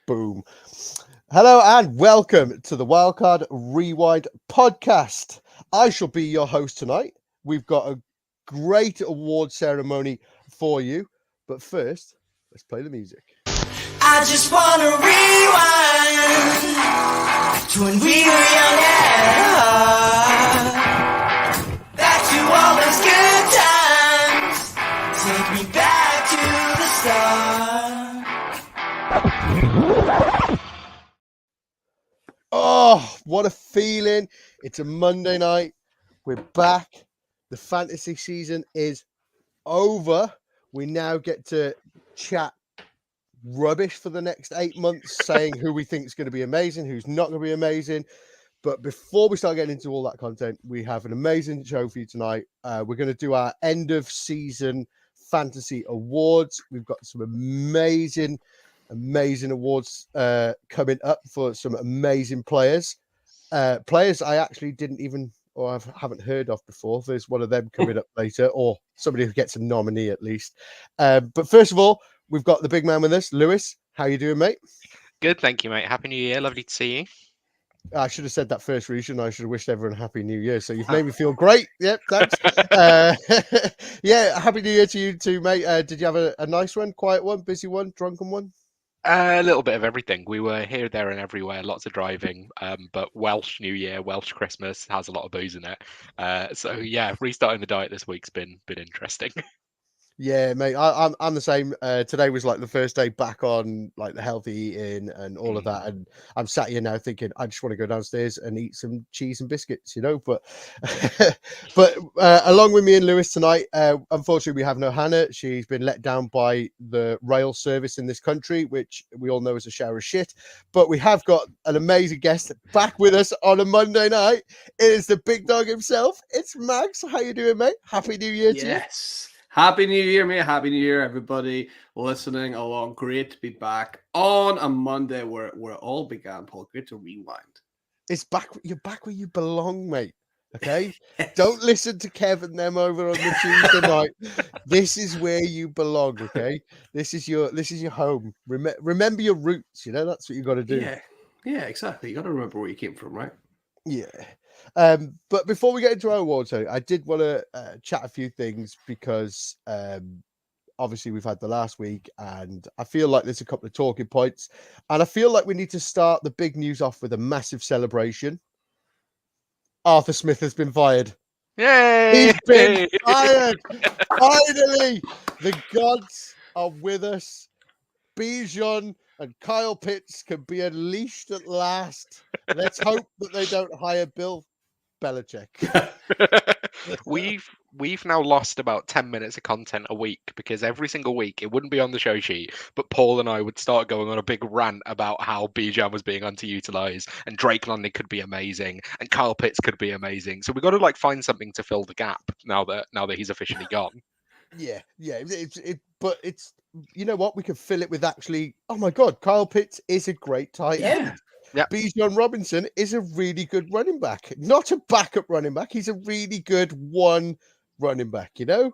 Boom. Hello and welcome to the Wildcard Rewind podcast. I shall be your host tonight. We've got a great award ceremony for you. But first, let's play the music. I just want to rewind to when we were young at heart. Back to all those good times. Take me back to the start. Oh, what a feeling. It's a Monday night. We're back. The fantasy season is over. We now get to chat rubbish for the next 8 months, saying who we think is going to be amazing, who's not going to be amazing. But before we start getting into all that content, we have an amazing show for you tonight. We're going to do our end of season fantasy awards. We've got some amazing awards coming up for some amazing players. Players I actually didn't even or haven't heard of before. There's one of them coming up later, or somebody who gets a nominee at least. But first of all, we've got the big man with us, Lewis. How you doing, mate? Good, thank you, mate. Happy New Year. Lovely to see you. I should have said that first, Region. I should have wished everyone a Happy New Year. So you've made me feel great. Yep, thanks. Yeah, Happy New Year to you too, mate. Did you have a nice one, quiet one, busy one, drunken one? A little bit of everything. We were here, there, and everywhere. Lots of driving. But Welsh New Year, Welsh Christmas has a lot of booze in it. So yeah, restarting the diet this week's been interesting. Yeah, mate. I'm the same. Today was like the first day back on like the healthy eating and all of that, and I'm sat here now thinking I just want to go downstairs and eat some cheese and biscuits, you know. But along with me and Lewis tonight, unfortunately we have no Hannah. She's been let down by the rail service in this country, which we all know is a shower of shit. But we have got an amazing guest back with us on a Monday night. It is the big dog himself. It's Max. How you doing, mate? Happy New Year to you. Yes. Happy New Year, mate. Happy New Year, everybody listening along. Great to be back on a Monday where it all began, Paul. Great to rewind. It's back. You're back where you belong, mate. Okay? Don't listen to Kevin them over on the Tuesday night. This is where you belong, okay? This is your home. Remember your roots, you know? That's what you got to do. Yeah, exactly. You got to remember where you came from, right? Yeah. But before we get into our awards, I did want to chat a few things because obviously we've had the last week and I feel like there's a couple of talking points and I feel like we need to start the big news off with a massive celebration. Arthur Smith has been fired. Yay! He's been fired. Finally, the gods are with us. Bijan and Kyle Pitts can be unleashed at last. Let's hope that they don't hire Bill Belichick. We've now lost about 10 minutes of content a week because every single week it wouldn't be on the show sheet, but Paul and I would start going on a big rant about how Bijan was being underutilized and Drake London could be amazing and Kyle Pitts could be amazing. So we've got to like find something to fill the gap now that he's officially gone. Yeah. But it's, you know what? We could fill it with actually, oh my God, Kyle Pitts is a great tight end. Yeah. Bijan Robinson is a really good running back. Not a backup running back. He's a really good one running back, you know?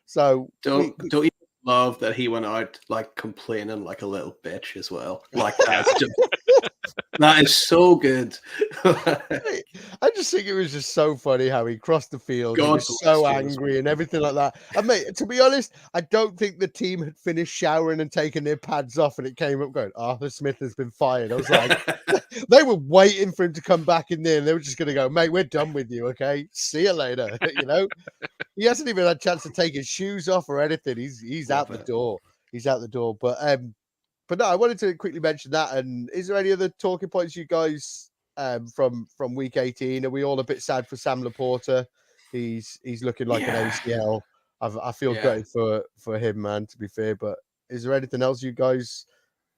So don't you love that he went out like complaining like a little bitch as well? Like that is so good. I just think it was just so funny how he crossed the field. He was so angry and everything like that. And mate, to be honest, I don't think the team had finished showering and taking their pads off and it came up going, Arthur Smith has been fired. I was like, they were waiting for him to come back in there and they were just going to go, mate, we're done with you. Okay. See you later. You know, he hasn't even had a chance to take his shoes off or anything. He's out the door. He's out the door. But no, I wanted to quickly mention that. And is there any other talking points you guys from week 18? Are we all a bit sad for Sam Laporta? He's looking like an ACL. I feel great for him, man, to be fair. But is there anything else you guys,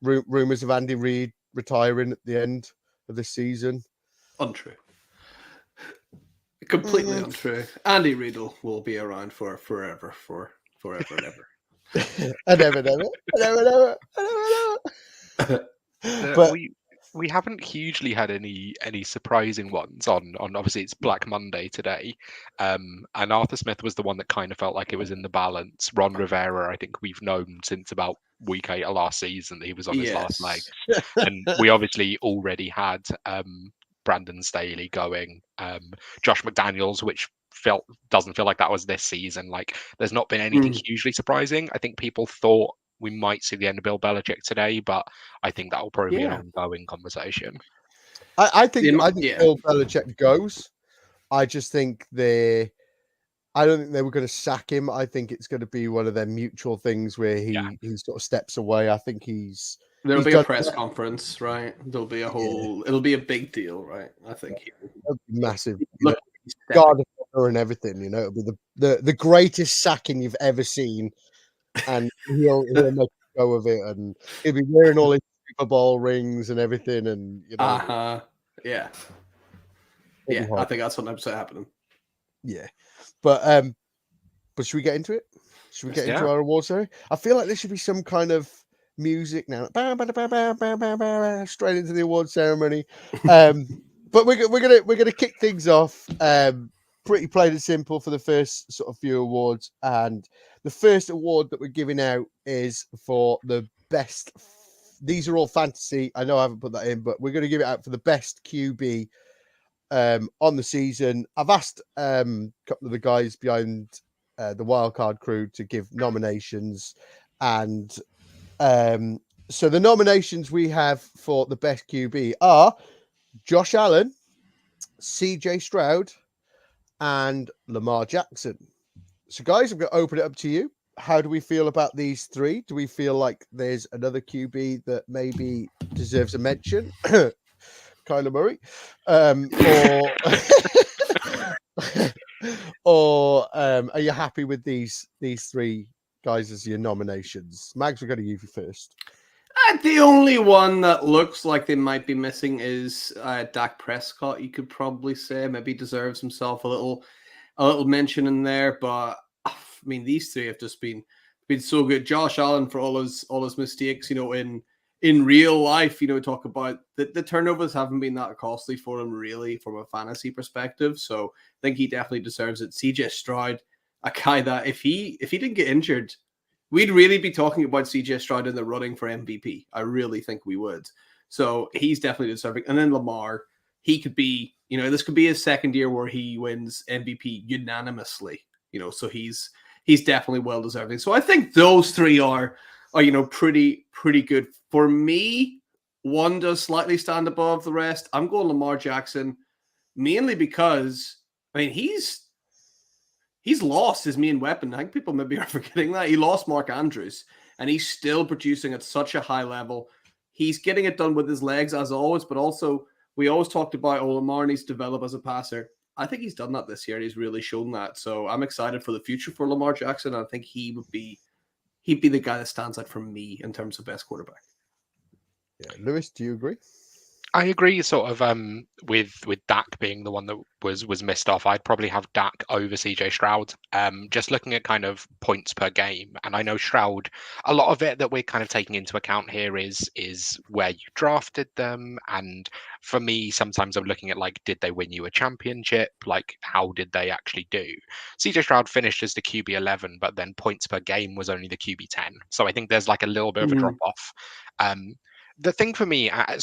rumors of Andy Reid retiring at the end of the season? Untrue. Completely untrue. Andy Reid will be around for forever and ever. I never. But We haven't hugely had any surprising ones on obviously it's Black Monday today. And Arthur Smith was the one that kind of felt like it was in the balance. Ron Rivera, I think we've known since about week 8 of last season that he was on his last legs. Yes. And we obviously already had Brandon Staley going, Josh McDaniels, which doesn't feel like that was this season. Like there's not been anything hugely surprising. I think people thought we might see the end of Bill Belichick today, but I think that will probably be an ongoing conversation. I think Bill Belichick goes. I just think I don't think they were going to sack him. I think it's going to be one of their mutual things where he sort of steps away. I think there'll be a press conference, right? There'll be a whole. It'll be a big deal, right? I think it'll be massive. God of honor and everything. It'll be the greatest sacking you've ever seen, and he'll make a go of it, and he'll be wearing all his Super Bowl rings and everything, and yeah. I think that's 100% happening. Yeah, but should we get into it? Should we get into our award ceremony? I feel like there should be some kind of music now, straight into the award ceremony. But we're gonna kick things off. Pretty plain and simple for the first sort of few awards, and the first award that we're giving out is for the best. These are all fantasy. I know I haven't put that in, but we're going to give it out for the best QB on the season. I've asked a couple of the guys behind the Wildcard crew to give nominations, and so the nominations we have for the best QB are Josh Allen, CJ Stroud, and Lamar Jackson. So, guys, I'm going to open it up to you. How do we feel about these three? Do we feel like there's another QB that maybe deserves a mention? Kyler Murray, or are you happy with these three guys as your nominations? Mags, we're going to give you first. The only one that looks like they might be missing is Dak Prescott. You could probably say maybe deserves himself a little mention in there, but I mean these three have just been so good. Josh Allen for all his mistakes, in real life, talk about the turnovers haven't been that costly for him really from a fantasy perspective. So I think he definitely deserves it. CJ Stroud, a guy that if he didn't get injured, we'd really be talking about CJ Stroud in the running for MVP. I really think we would. So he's definitely deserving. And then Lamar, he could be, this could be his second year where he wins MVP unanimously. So he's definitely well deserving. So I think those three are pretty good. For me, one does slightly stand above the rest. I'm going Lamar Jackson, mainly because he's lost his main weapon. I think people maybe are forgetting that. He lost Mark Andrews, and he's still producing at such a high level. He's getting it done with his legs, as always, but also we always talked about Lamar needs to develop as a passer. I think he's done that this year, and he's really shown that. So I'm excited for the future for Lamar Jackson. I think he'd be the guy that stands out for me in terms of best quarterback. Yeah, Lewis, do you agree? I agree, sort of, with Dak being the one that was missed off. I'd probably have Dak over CJ Stroud. Just looking at kind of points per game, and I know Stroud, a lot of it that we're kind of taking into account here is where you drafted them, and for me, sometimes I'm looking at like, did they win you a championship? Like, how did they actually do? CJ Stroud finished as the QB 11, but then points per game was only the QB 10. So I think there's like a little bit of a drop off. The thing for me, I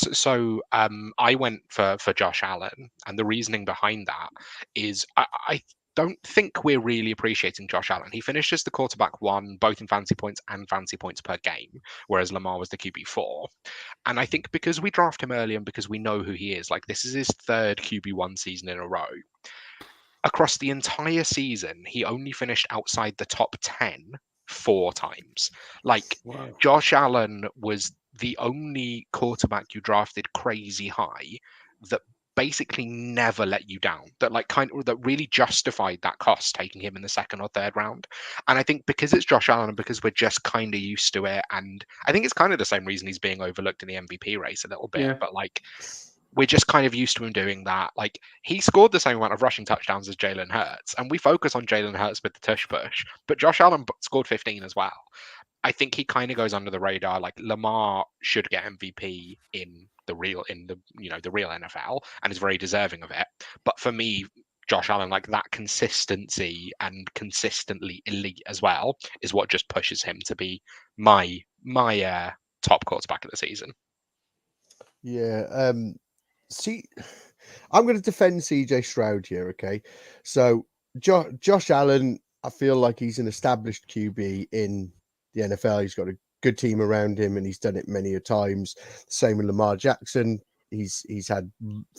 went for Josh Allen, and the reasoning behind that is I don't think we're really appreciating Josh Allen. He finished as the quarterback 1, both in fantasy points and fantasy points per game, whereas Lamar was the QB 4. And I think because we draft him early and because we know who he is, like this is his third QB 1 season in a row. Across the entire season, he only finished outside the top 10 4 times. Like, wow. Josh Allen was the only quarterback you drafted crazy high that basically never let you down, that really justified that cost, taking him in the second or third round. And I think because it's Josh Allen and because we're just kind of used to it, and I think it's kind of the same reason he's being overlooked in the MVP race a little bit, but like we're just kind of used to him doing that. Like, he scored the same amount of rushing touchdowns as Jalen Hurts, and we focus on Jalen Hurts with the tush push, but Josh Allen scored 15 as well. I think he kind of goes under the radar. Like Lamar should get MVP in the real NFL and is very deserving of it. But for me, Josh Allen, like that consistency and consistently elite as well, is what just pushes him to be my top quarterback of the season. Yeah. See, I'm going to defend CJ Stroud here. Okay, so Josh Allen, I feel like he's an established QB in the NFL. He's got a good team around him, and he's done it many a times. Same with Lamar Jackson. He's had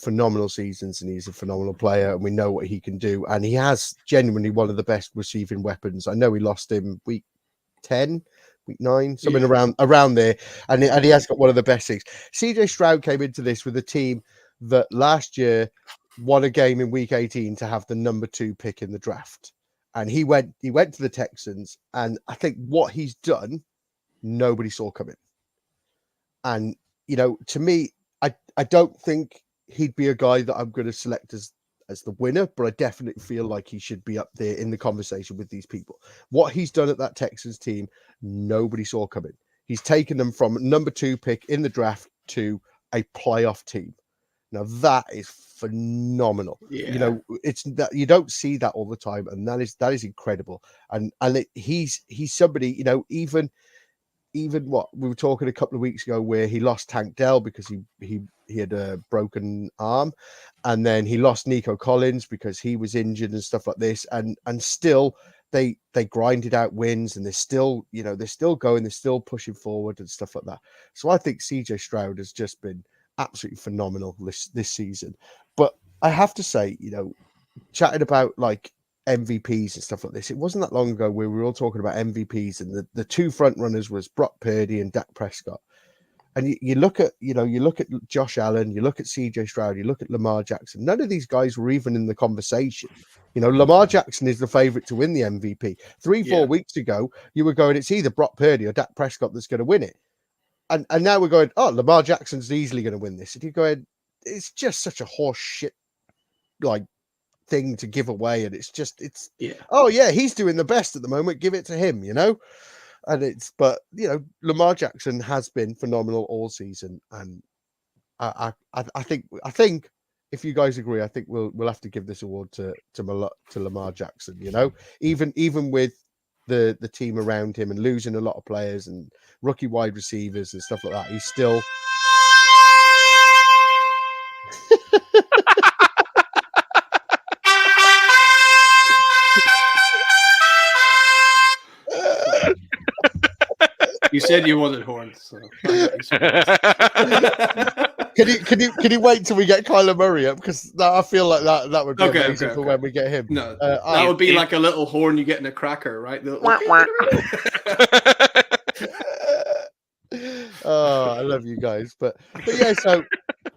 phenomenal seasons, and he's a phenomenal player, and we know what he can do. And he has genuinely one of the best receiving weapons. I know he lost him week 10. Week 9, something around there, and he has got one of the best things. CJ Stroud came into this with a team that last year won a game in week 18 to have the number 2 pick in the draft, and he went to the Texans, and I think what he's done, nobody saw coming. And to me, I don't think he'd be a guy that I'm going to select as the winner, but I definitely feel like he should be up there in the conversation with these people. What he's done at that Texans team, nobody saw coming. He's taken them from number 2 pick in the draft to a playoff team. Now that is phenomenal. Yeah. It's that you don't see that all the time, and that is incredible. And he's somebody, even what we were talking a couple of weeks ago, where he lost Tank Dell because he had a broken arm, and then he lost Nico Collins because he was injured and stuff like this, and still they grinded out wins, and they're still going, they're still pushing forward and stuff like that. So I think CJ Stroud has just been absolutely phenomenal this season. But I have to say, chatting about like MVPs and stuff like this, it wasn't that long ago where we were all talking about MVPs, and the 2 front runners was Brock Purdy and Dak Prescott. And you look at Josh Allen, you look at CJ Stroud, you look at Lamar Jackson. None of these guys were even in the conversation. Lamar Jackson is the favorite to win the MVP. 3-4 weeks ago, you were going, it's either Brock Purdy or Dak Prescott that's going to win it. And now we're going, oh, Lamar Jackson's easily going to win this. And you're going, it's just such a horse shit like thing to give away, and oh yeah, he's doing the best at the moment, give it to him, and but Lamar Jackson has been phenomenal all season, and I think if you guys agree, I think we'll have to give this award to Lamar Jackson. Even with the team around him and losing a lot of players and rookie wide receivers and stuff like that, he's still You said you wanted horns. So. Can you wait till we get Kyler Murray up? Because I feel like that would be amazing for when we get him. No, that would be like a little horn you get in a cracker, right? Oh, I love you guys, but yeah.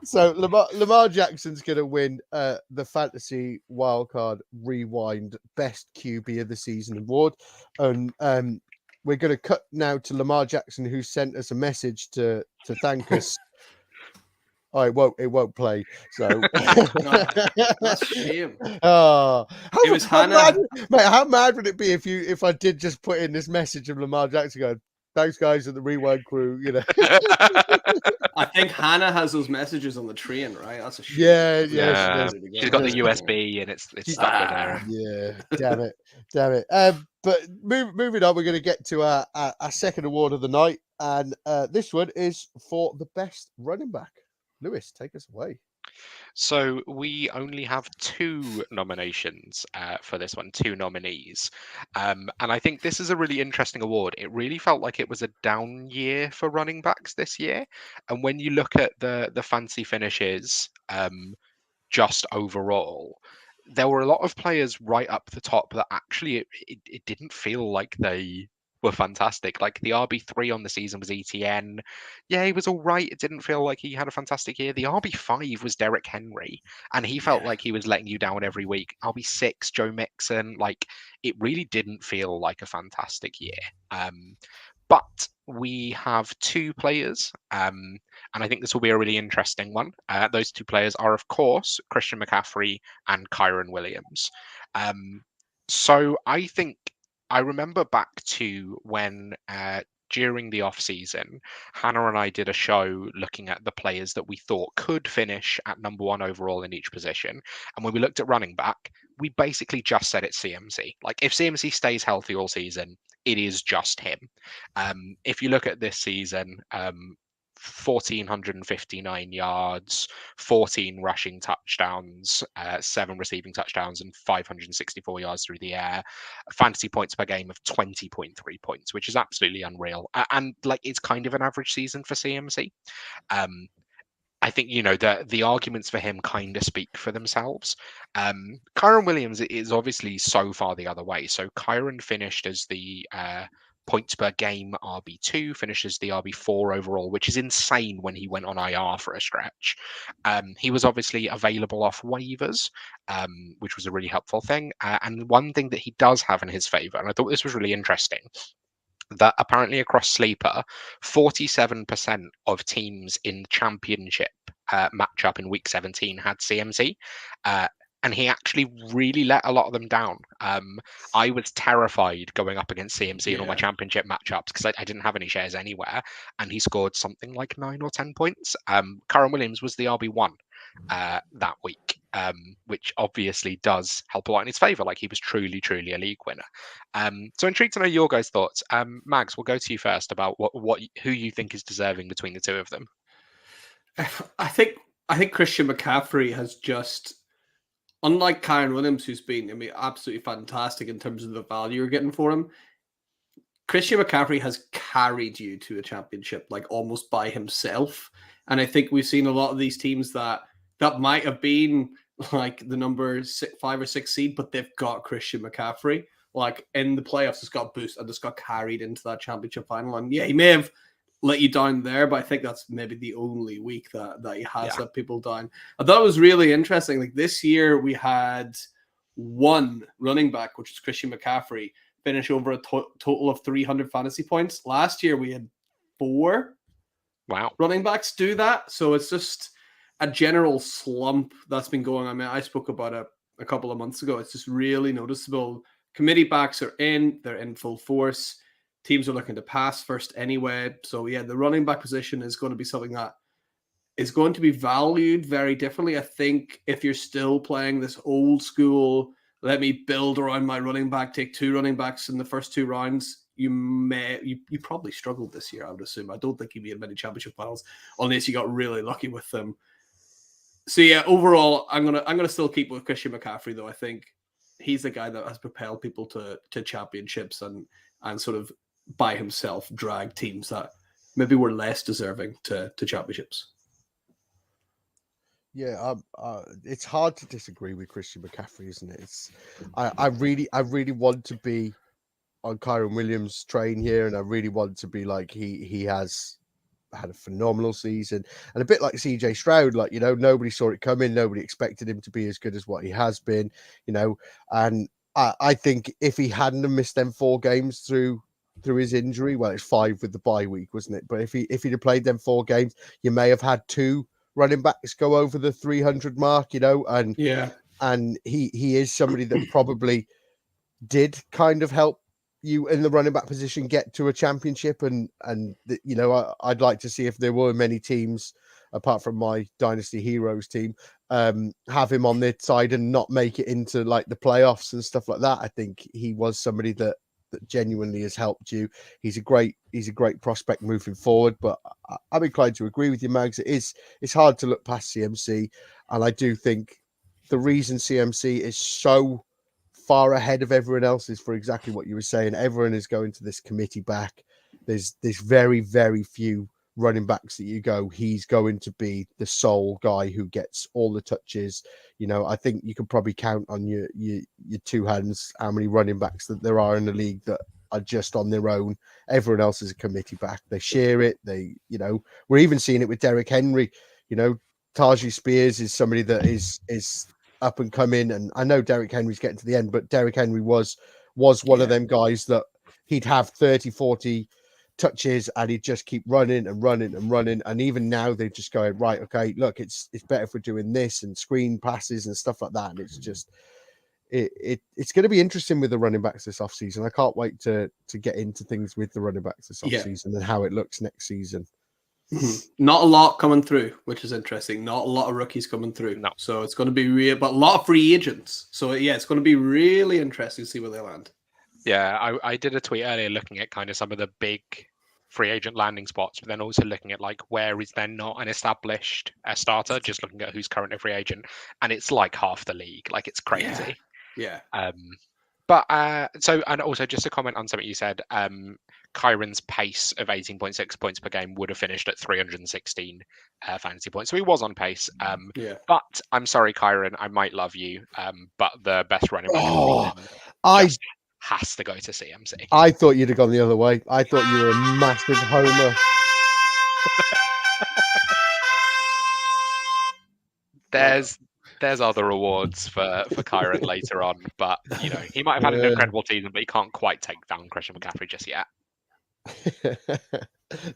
So Lamar Jackson's gonna win the Fantasy Wildcard Rewind Best QB of the Season award, and we're going to cut now to Lamar Jackson, who sent us a message to thank us. Oh, it won't play. So that's a shame. Oh, it was Hannah. How mad would it be if I did just put in this message of Lamar Jackson going, thanks guys at the Rewind crew, I think Hannah has those messages on the train, right? That's a shame. Yeah. She's got the USB and it's stuck in there. Yeah, damn it. But moving on, we're going to get to our second award of the night, and this one is for the best running back. Lewis, take us away. So we only have 2 nominations for this one, 2 nominees. And I think this is a really interesting award. It really felt like it was a down year for running backs this year. And when you look at the fancy finishes, just overall, there were a lot of players right up the top that actually it didn't feel like they were fantastic. Like the RB3 on the season was ETN. Yeah, he was all right. It didn't feel like he had a fantastic year. The RB5 was Derrick Henry, and he felt like he was letting you down every week. RB6, Joe Mixon. Like it really didn't feel like a fantastic year. But we have 2 players, and I think this will be a really interesting one. Those 2 players are, of course, Christian McCaffrey and Kyron Williams. So I think I remember back to when during the off season, Hannah and I did a show looking at the players that we thought could finish at number 1 overall in each position. And when we looked at running back, we basically just said it's CMC. Like, if CMC stays healthy all season, it is just him. If you look at this season, 1,459 yards, 14 rushing touchdowns, 7 receiving touchdowns, and 564 yards through the air. Fantasy points per game of 20.3 points, which is absolutely unreal. And like, it's kind of an average season for CMC. I think, the arguments for him kind of speak for themselves. Kyron Williams is obviously so far the other way. So Kyron finished as the points per game RB2, finishes the RB4 overall, which is insane when he went on IR for a stretch. He was obviously available off waivers, which was a really helpful thing. And one thing that he does have in his favor, and I thought this was really interesting, that apparently across Sleeper, 47% of teams in the championship matchup in week 17 had CMC. And he actually really let a lot of them down. I was terrified going up against CMC in all my championship matchups because I didn't have any shares anywhere. And he scored something like 9 or 10 points. Kyron Williams was the RB1 that week, which obviously does help a lot in his favor. Like, he was truly, truly a league winner. So intrigued to know your guys' thoughts. Mags, we'll go to you first about who you think is deserving between the two of them. I think Christian McCaffrey has just, unlike Kyron Williams, who's been, absolutely fantastic in terms of the value you're getting for him, Christian McCaffrey has carried you to a championship, like, almost by himself. And I think we've seen a lot of these teams that might have been like the number 5 or 6 seed, but they've got Christian McCaffrey. Like, in the playoffs, just got boosted and just got carried into that championship final. And yeah, he may have let you down there, but I think that's maybe the only week that he has let people down. I thought it was really interesting. Like, this year we had one running back, which is Christian McCaffrey, finish over a total of 300 fantasy points. Last year we had 4 running backs do that. So it's just a general slump that's been going on. I spoke about it a couple of months ago. It's just really noticeable. Committee backs are in, they're in full force. Teams are looking to pass first anyway. So yeah, the running back position is going to be something that is going to be valued very differently. I think if you're still playing this old school, let me build around my running back, take 2 running backs in the first 2 rounds, you probably struggled this year, I would assume. I don't think you'd be in many championship finals unless you got really lucky with them. So yeah, overall, I'm gonna still keep with Christian McCaffrey, though. I think he's the guy that has propelled people to championships and sort of by himself drag teams that maybe were less deserving to championships. Yeah, it's hard to disagree with Christian McCaffrey, isn't it? I really want to be on Kyron Williams' train here, and I really want to be like he has had a phenomenal season, and a bit like CJ Stroud, like, nobody saw it coming, nobody expected him to be as good as what he has been, and I think if he hadn't have missed them 4 games through his injury, well, it's 5 with the bye week, wasn't it? But if he'd have played them 4 games, you may have had 2 running backs go over the 300 mark, and he is somebody that probably did kind of help you in the running back position get to a championship, and I'd like to see if there were many teams apart from my Dynasty Heroes team have him on their side and not make it into like the playoffs and stuff like that. I think he was somebody that genuinely has helped you. He's a great prospect moving forward, but I'm inclined to agree with you, Mags. It's hard to look past CMC, and I do think the reason CMC is so far ahead of everyone else is for exactly what you were saying. Everyone is going to this committee back. There's very, very few running backs that you go, he's going to be the sole guy who gets all the touches. I think you can probably count on your 2 hands how many running backs that there are in the league that are just on their own. Everyone else is a committee back. They share it. We're even seeing it with Derrick Henry. Tajay Spears is somebody that is up and coming, and I know Derrick Henry's getting to the end, but Derrick Henry was one of them guys that he'd have 30-40 touches and he'd just keep running and running and running, and even now they're just going, right, okay, look, it's better if we're doing this and screen passes and stuff like that, and it's just it's going to be interesting with the running backs this offseason. I can't wait to get into things with the running backs this offseason and how it looks next season. Not a lot coming through, which is interesting. Not a lot of rookies coming through. No. So it's going to be real, but a lot of free agents. So yeah, it's going to be really interesting to see where they land. Yeah, I did a tweet earlier looking at kind of some of the big free agent landing spots, but then also looking at like where is there not an established starter, just looking at who's currently a free agent, and it's like half the league. Like it's crazy. Yeah. But so, and also just to comment on something you said, Kyron's pace of 18.6 points per game would have finished at 316 fantasy points. So he was on pace. But I'm sorry, Kyron, I might love you, but the best running back in the season just has to go to CMC. I thought you'd have gone the other way. I thought you were a massive homer. There's other awards for Kyron later on, but you know he might have had an incredible season, but he can't quite take down Christian McCaffrey just yet.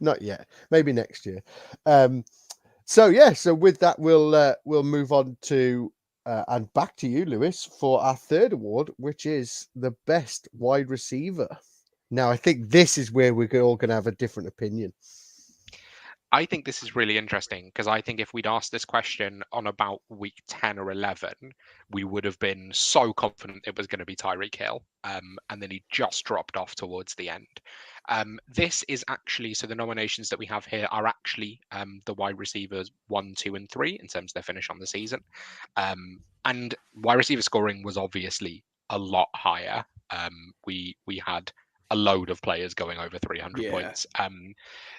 Not yet. Maybe next year. So with that, we'll move on to and back to you, Lewis, for our third award, which is the best wide receiver. Now, I think this is where we're all going to have a different opinion. I think this is really interesting because I think if we'd asked this question on about week 10 or 11, we would have been so confident it was going to be Tyreek Hill. And then he just dropped off towards the end. This is actually, so the nominations that we have here are actually the wide receivers 1, 2, and 3 in terms of their finish on the season. And wide receiver scoring was obviously a lot higher. We had a load of players going over 300 points.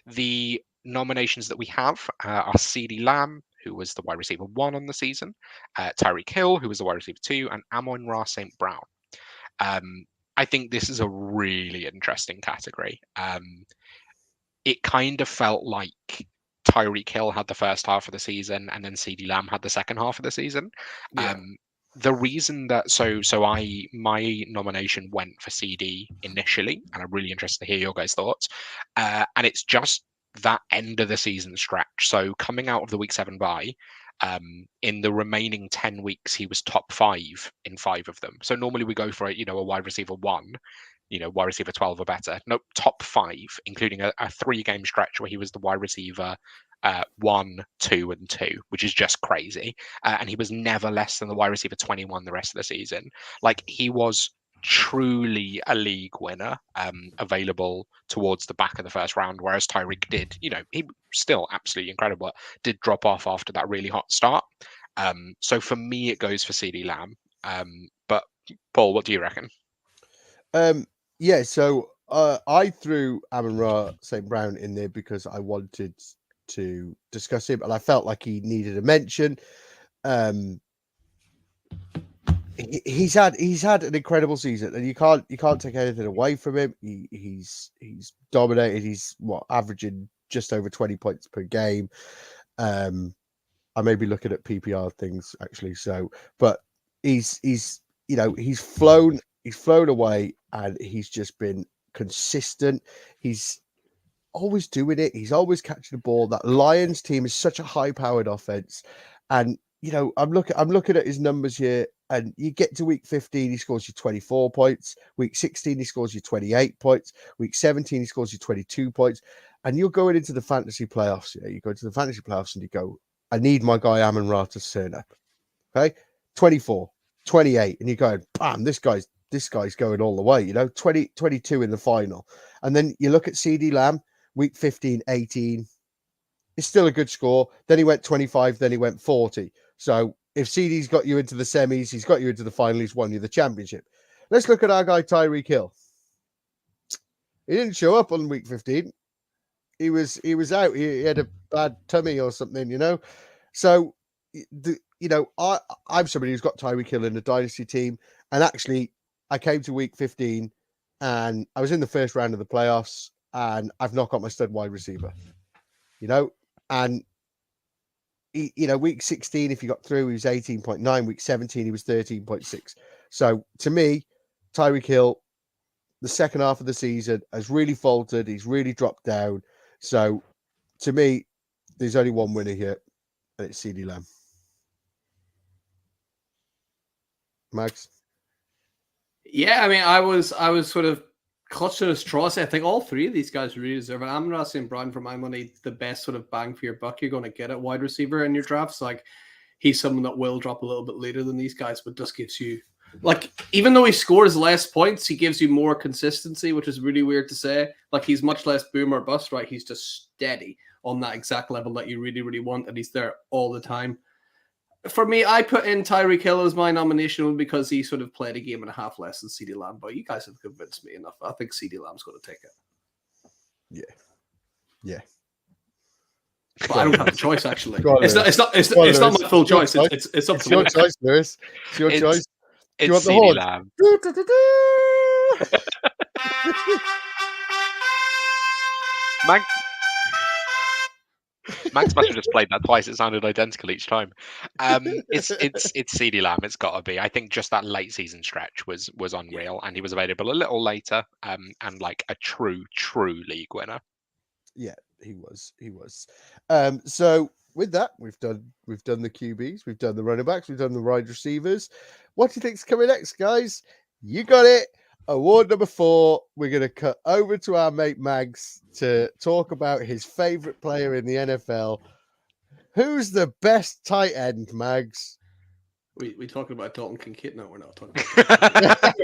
The nominations that we have are CeeDee Lamb, who was the wide receiver 1 on the season, Tyreek Hill, who was the wide receiver 2, and Amon-Ra St. Brown. I think this is a really interesting category. It kind of felt like Tyreek Hill had the first half of the season and then CeeDee Lamb had the second half of the season. The reason that my nomination went for CD initially, and I'm really interested to hear your guys' thoughts. And it's just that end of the season stretch. So coming out of the week 7 bye, in the remaining 10 weeks, he was top 5 in 5 of them. So normally we go for a wide receiver 1, wide receiver 12 or better. Nope, top 5, including a 3-game stretch where he was the wide receiver 1, 2, and 2, which is just crazy. And he was never less than the wide receiver 21 the rest of the season. Like he was truly a league winner, available towards the back of the first round, whereas Tyreek did, he still absolutely incredible, did drop off after that really hot start. So for me, it goes for CeeDee Lamb. But Paul, what do you reckon? So I threw Amon-Ra St. Brown in there because I wanted to discuss him, and I felt like he needed a mention. He's had an incredible season, and you can't take anything away from him. He's dominated. He's averaging just over 20 points per game. I may be looking at PPR things actually. So, but he's flown away, and he's just been consistent. He's always doing it. He's always catching the ball. That Lions team is such a high-powered offense, and I'm looking at his numbers here. And you get to week 15, he scores you 24 points. Week 16, he scores you 28 points. Week 17, he scores you 22 points. And you're going into the fantasy playoffs. Yeah, you go to the fantasy playoffs and you go, I need my guy Amon-Ra to turn up. Okay, 24, 28, and you're going, bam, this guy's going all the way. 20, 22 in the final. And then you look at CeeDee Lamb, week 15, 18. It's still a good score. Then he went 25. Then he went 40. So if CD's got you into the semis, he's got you into the final, he's won you the championship. Let's look at our guy, Tyreek Hill. He didn't show up on week 15. He was out. He had a bad tummy or something, So, I'm somebody who's got Tyreek Hill in the dynasty team. And actually, I came to week 15 and I was in the first round of the playoffs and I've not got my stud wide receiver, and week 16, if you got through, he was 18.9. Week 17, he was 13.6. So to me, Tyreek Hill, the second half of the season, has really faltered. He's really dropped down. So to me, there's only one winner here, and it's CeeDee Lamb. Mags? Yeah, I mean, I was sort of clutching at straws. I think all three of these guys really deserve it. I'm not saying Brown, for my money, the best sort of bang for your buck you're going to get at wide receiver in your drafts. Like, he's someone that will drop a little bit later than these guys, but just gives you, like, even though he scores less points, he gives you more consistency, which is really weird to say. Like, he's much less boom or bust, right? He's just steady on that exact level that you really, really want, and he's there all the time. For me, I put in Tyreek Hill as my nomination because he sort of played a game and a half less than CeeDee Lamb. But you guys have convinced me enough. I think CeeDee Lamb's going to take it. Yeah. But I don't have a choice, actually. Go on, It's Lewis. not Go on, it's not Lewis. my full It's your choice. choice. It's up It's to your Lewis. choice, Lewis. It's your choice. It's want the CeeDee horn? Lamb. Max must have just played that twice. It sounded identical each time. It's CeeDee Lamb. It's got to be. I think just that late season stretch was unreal, and he was available a little later. And like a true league winner. Yeah, he was. So with that, we've done the QBs, we've done the running backs, we've done the wide receivers. What do you think's coming next, guys? You got it. Award number 4. We're going to cut over to our mate Mags to talk about his favorite player in the NFL. Who's the best tight end, Mags? We talking about Dalton Kincaid? No, we're not talking about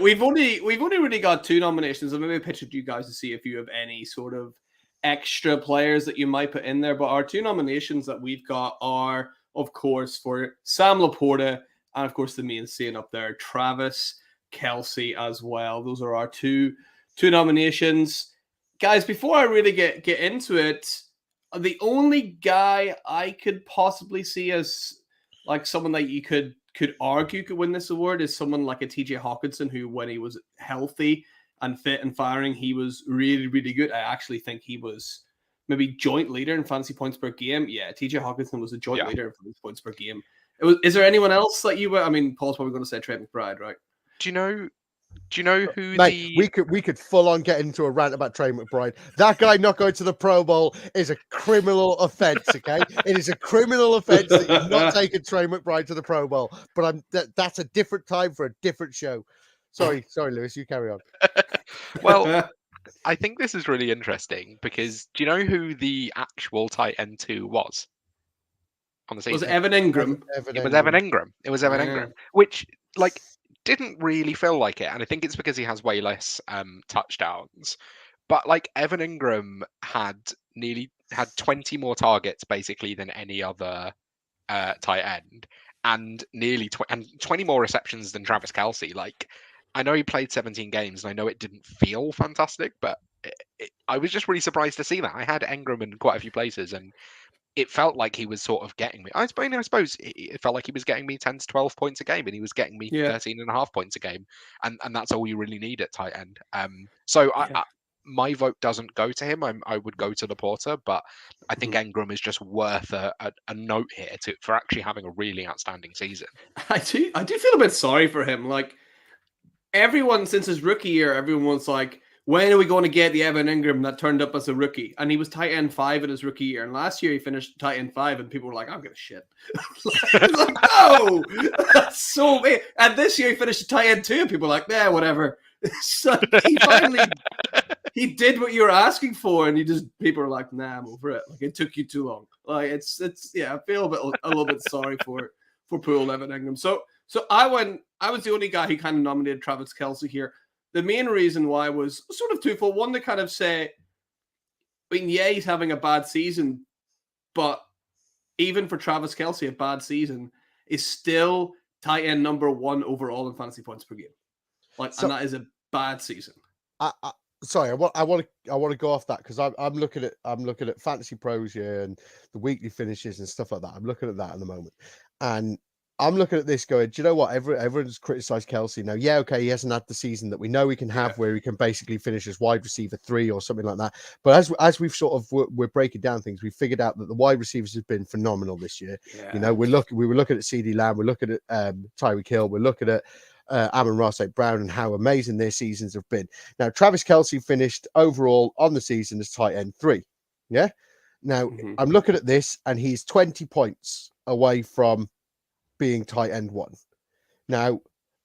we've only really got 2 nominations. I'm maybe pitch it to you guys to see if you have any sort of extra players that you might put in there. But our 2 nominations that we've got are, of course, for Sam Laporta and, of course, the mainstay up there, Travis Kelce as well. Those are our two nominations. Guys, before I really get into it, the only guy I could possibly see as like someone that you could argue could win this award is someone like a TJ Hawkinson, who when he was healthy and fit and firing, he was really, really good. I actually think he was maybe joint leader in fantasy points per game. Yeah, TJ Hawkinson was a joint leader in fantasy points per game. Is there anyone else that you were? I mean, Paul's probably going to say Trey McBride, right? Do you know who Mate, we could full on get into a rant about Trey McBride. That guy not going to the Pro Bowl is a criminal offense, okay? It is a criminal offense that you've not taken Trey McBride to the Pro Bowl. But that's a different time for a different show. Sorry, Lewis, you carry on. Well, I think this is really interesting because do you know who the actual tight end 2 was on the season? Was it Evan Ingram? It was Evan Ingram. It was Evan Ingram, which like didn't really feel like it, and I think it's because he has way less touchdowns. But like Evan Ingram had 20 more targets basically than any other tight end, and nearly 20 more receptions than Travis Kelce. Like, I know he played 17 games, and I know it didn't feel fantastic, but I was just really surprised to see that. I had Ingram in quite a few places, and it felt like he was sort of getting me. I suppose it felt like he was getting me 10 to 12 points a game, and he was getting me 13.5 points a game, and that's all you really need at tight end. So my vote doesn't go to him. I would go to Laporta, but I think Ingram is just worth a note here for actually having a really outstanding season. I do feel a bit sorry for him. Like, everyone since his rookie year, everyone was like, when are we going to get the Evan Ingram that turned up as a rookie? And he was tight end 5 in his rookie year. And last year he finished tight end 5, and people were like, I'm going to shit. Like, no, that's so big. And this year he finished tight end 2, and people were like, yeah, whatever. So he finally he did what you were asking for, and people were like, nah, I'm over it. Like, it took you too long. Like, it's I feel a little bit sorry for poor old Evan Ingram. So I was the only guy who kind of nominated Travis Kelce here. The main reason why was sort of twofold. One, to kind of say, I mean, yeah, he's having a bad season, but even for Travis Kelce, a bad season is still tight end number 1 overall in fantasy points per game. Like, and that is a bad season. Sorry, I want to go off that because I'm looking at Fantasy Pros here and the weekly finishes and stuff like that. I'm looking at that at the moment, and I'm looking at this going, do you know what? Everyone's criticized Kelce now. Yeah, okay, he hasn't had the season that we know he can have where he can basically finish as wide receiver 3 or something like that. But as we've sort of we're breaking down things, we figured out that the wide receivers have been phenomenal this year. Yeah. You know, we were looking at CeeDee Lamb, we're looking at Tyreek Hill, we're looking at Amon-Ra St. Brown and how amazing their seasons have been. Now, Travis Kelce finished overall on the season as tight end 3. Yeah. Now I'm looking at this, and he's 20 points away from being tight end 1. Now,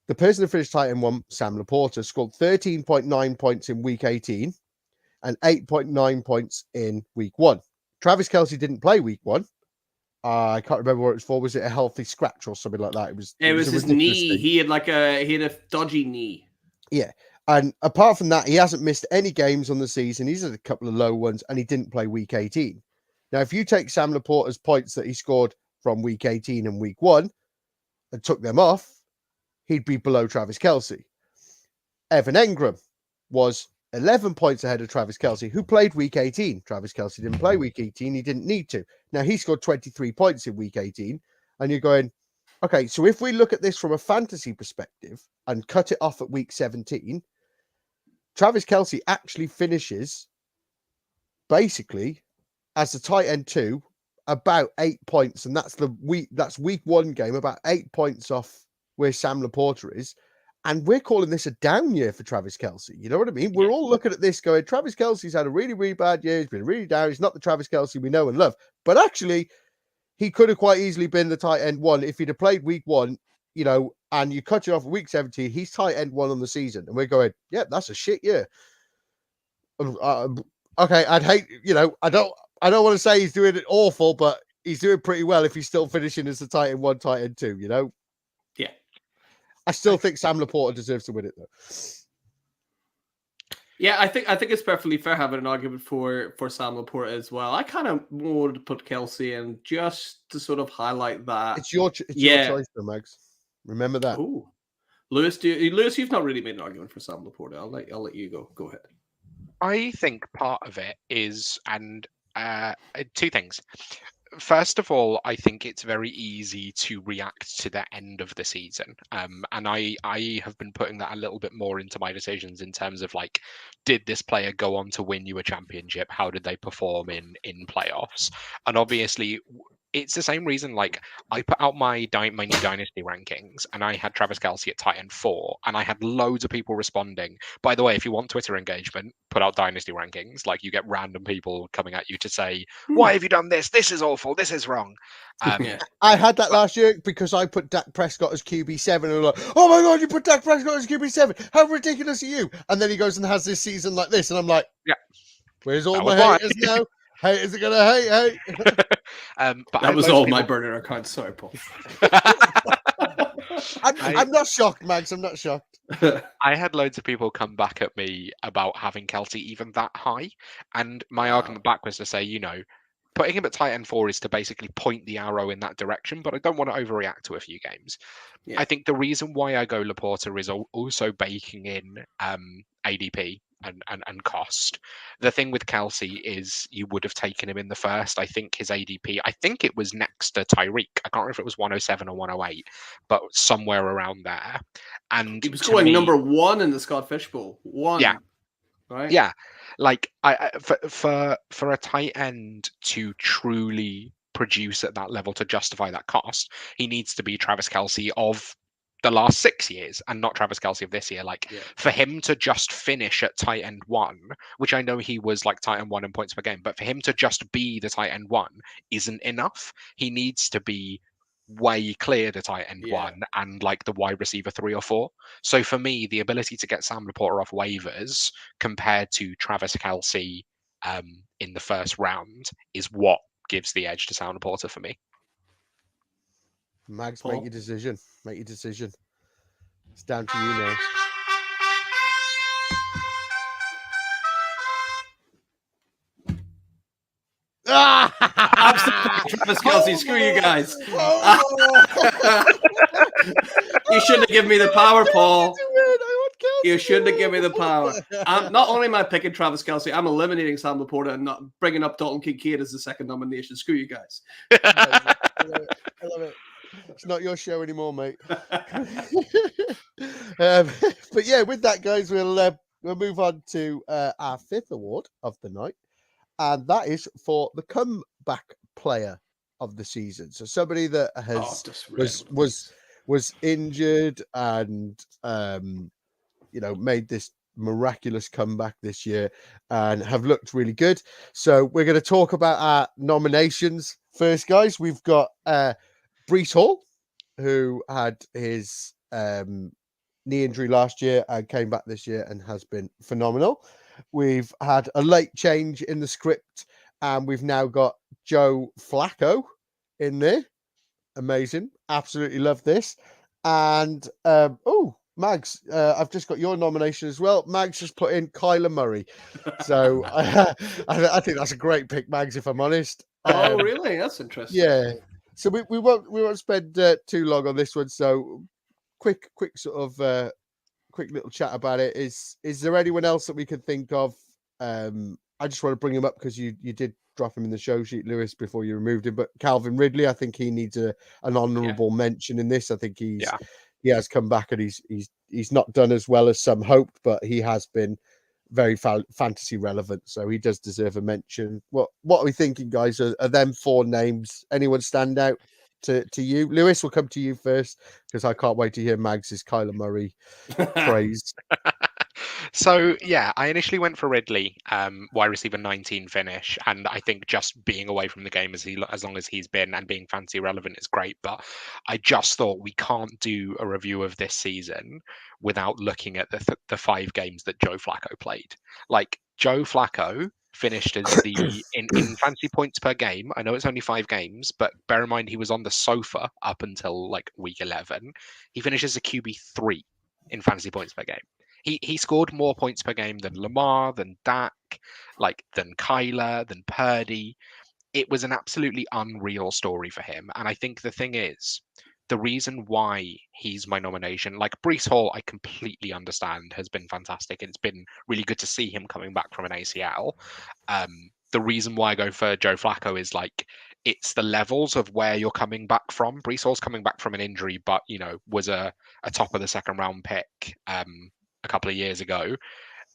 the person who finished tight end 1, Sam Laporta, scored 13.9 points in week 18 and 8.9 points in week 1. Travis Kelce didn't play week 1. I can't remember what it was for. Was it a healthy scratch or something like that? It was his knee. Thing. He had a dodgy knee. Yeah. And apart from that, he hasn't missed any games on the season. He's had a couple of low ones, and he didn't play week 18. Now, if you take Sam Laporta's points that he scored from week 18 and week 1 and took them off, he'd be below Travis Kelce. Evan Engram was 11 points ahead of Travis Kelce, who played week 18. Travis Kelce didn't play week 18. He didn't need to. Now, he scored 23 points in week 18. And you're going, okay, so if we look at this from a fantasy perspective and cut it off at week 17, Travis Kelce actually finishes basically as the tight end 2 about 8 points. And that's week 1 game, about 8 points off where Sam Laporta is. And we're calling this a down year for Travis Kelce. You know what I mean? We're all looking at this going, Travis Kelce's had a really, really bad year. He's been really down. He's not the Travis Kelce we know and love. But actually, he could have quite easily been the tight end 1 if he'd have played week 1, you know, and you cut it off at week 17. He's tight end 1 on the season. And we're going, yeah, that's a shit year. Okay, I'd hate, you know, I don't want to say he's doing it awful, but he's doing pretty well if he's still finishing as the tight end 1, tight end 2, you know? Yeah. I still think Sam Laporta deserves to win it, though. Yeah, I think it's perfectly fair having an argument for Sam Laporta as well. I kind of wanted to put Kelce in just to sort of highlight that. It's your choice, though, Mags. Remember that. Ooh. Lewis, you've not really made an argument for Sam Laporta. I'll let you go. Go ahead. I think part of it is, and two things. First of all, I think it's very easy to react to the end of the season. And I have been putting that a little bit more into my decisions in terms of like, did this player go on to win you a championship? How did they perform in playoffs? And obviously, it's the same reason, like, I put out my new Dynasty rankings, and I had Travis Kelce at tight end 4, and I had loads of people responding. By the way, if you want Twitter engagement, put out Dynasty rankings. Like, you get random people coming at you to say, why have you done this? This is awful. This is wrong. I had that last year because I put Dak Prescott as QB7, and they're like, oh my God, you put Dak Prescott as QB7. How ridiculous are you? And then he goes and has this season like this, and I'm like, yeah, where's all my haters now? Haters are gonna hate. But that was all my burner account. Sorry, Paul. I'm not shocked, Mags. I'm not shocked. I had loads of people come back at me about having Kelce even that high, and my argument back was to say, you know, putting him at tight end 4 is to basically point the arrow in that direction, but I don't want to overreact to a few games. Yeah. I think the reason why I go Laporta is also baking in ADP and cost. The thing with Kelce is you would have taken him in the first. I think his ADP, I think it was next to Tyreek. I can't remember if it was 107 or 108, but somewhere around there. And he was going number 1 in the Scott Fishbowl. 1. Yeah. Right. Yeah. Like for a tight end to truly produce at that level, to justify that cost, he needs to be Travis Kelce of the last 6 years and not Travis Kelce of this year. Like, for him to just finish at tight end 1, which I know he was like tight end 1 in points per game, but for him to just be the tight end 1 isn't enough. He needs to be way clear to tight end 1 and like the wide receiver 3 or 4. So for me, the ability to get Sam Laporta off waivers compared to Travis Kelce in the first round is what gives the edge to Sam Laporta for me. Mags, make your decision. Make your decision. It's down to you now. Travis Kelce, screw you guys. You shouldn't have given me the power, Paul. You shouldn't have given me the power. Not only am I picking Travis Kelce, I'm eliminating Sam Laporta and not bringing up Dalton Kincaid as the second nomination. Screw you guys. I love it. It's not your show anymore, mate. But yeah, with that, guys, we'll move on to our 5th award of the night, and that is for the comeback player of the season. So somebody that was injured and made this miraculous comeback this year and have looked really good. So we're going to talk about our nominations first, guys. We've got Breece Hall, who had his knee injury last year and came back this year and has been phenomenal. We've had a late change in the script, and we've now got Joe Flacco in there. Amazing. Absolutely love this. And Mags, I've just got your nomination as well. Mags just put in Kyler Murray. So I think that's a great pick, Mags, if I'm honest. Oh, really? That's interesting. Yeah. So we won't spend too long on this one. So quick sort of quick little chat about it. Is there anyone else that we could think of? I just want to bring him up because you did drop him in the show sheet, Lewis, before you removed him. But Calvin Ridley, I think he needs an honourable mention in this. I think he has come back and he's not done as well as some hoped, but he has been very fantasy relevant. So he does deserve a mention. What are we thinking, guys? Are them 4 names? Anyone stand out to you? Lewis, we'll come to you first because I can't wait to hear Mags's Kyler Murray praise. So yeah, I initially went for Ridley, wide receiver 19 finish, and I think just being away from the game as long as he's been and being fantasy relevant is great. But I just thought we can't do a review of this season without looking at the 5 games that Joe Flacco played. Like Joe Flacco finished as in fantasy points per game. I know it's only 5 games, but bear in mind he was on the sofa up until like week 11. He finishes a QB3 in fantasy points per game. He scored more points per game than Lamar, than Dak, than Kyler, than Purdy. It was an absolutely unreal story for him. And I think the thing is, the reason why he's my nomination, like Breece Hall, I completely understand, has been fantastic. It's been really good to see him coming back from an ACL. The reason why I go for Joe Flacco is it's the levels of where you're coming back from. Breece Hall's coming back from an injury, but was a top of the second round pick a couple of years ago.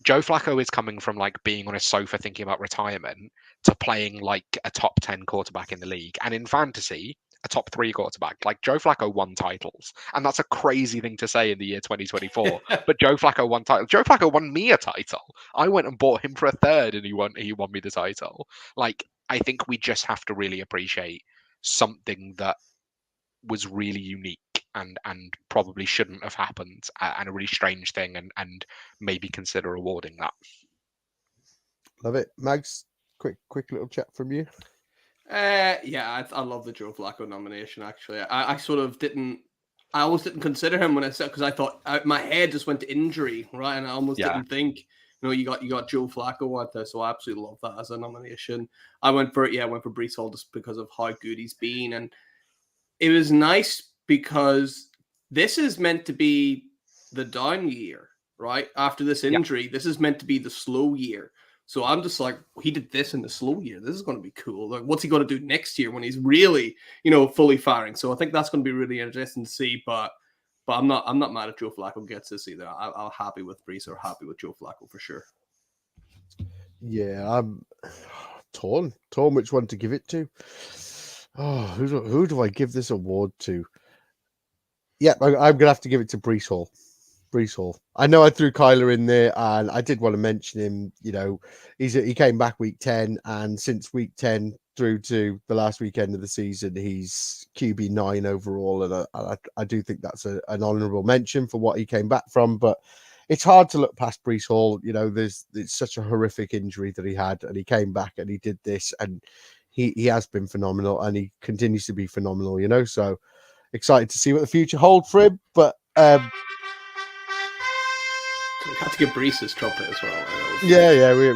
Joe Flacco is coming from being on a sofa thinking about retirement to playing a top 10 quarterback in the league, and in fantasy a top 3 quarterback. Joe Flacco won titles, and that's a crazy thing to say in the year 2024. But Joe Flacco won titles. Joe Flacco won me a title. I went and bought him for a third, and he won me the title. I think we just have to really appreciate something that was really unique and probably shouldn't have happened, and a really strange thing, and maybe consider awarding that. Love it. Mags, quick little chat from you. I love the Joe Flacco nomination. Actually, I sort of didn't. I almost didn't consider him when I said, because I thought my head just went to injury, right, and I almost didn't think. You got Joe Flacco out there, so I absolutely love that as a nomination. I went for Breece Hall just because of how good he's been, and it was nice because this is meant to be the down year, right? After this injury, this is meant to be the slow year. So I'm just he did this in the slow year. This is going to be cool. What's he going to do next year when he's really, fully firing? So I think that's going to be really interesting to see. But I'm not mad if Joe Flacco gets this either. I'm happy with Breece or happy with Joe Flacco for sure. Yeah, I'm torn which one to give it to. Oh, who do I give this award to? Yeah, I'm going to have to give it to Breece Hall. Breece Hall. I know I threw Kyler in there, and I did want to mention him. He came back week 10, and since week 10 through to the last weekend of the season, he's QB9 overall, and I do think that's an honourable mention for what he came back from. But it's hard to look past Breece Hall. It's such a horrific injury that he had, and he came back and he did this, and he has been phenomenal, and he continues to be phenomenal. So excited to see what the future holds for him. But we have to give Breece his trumpet as well. We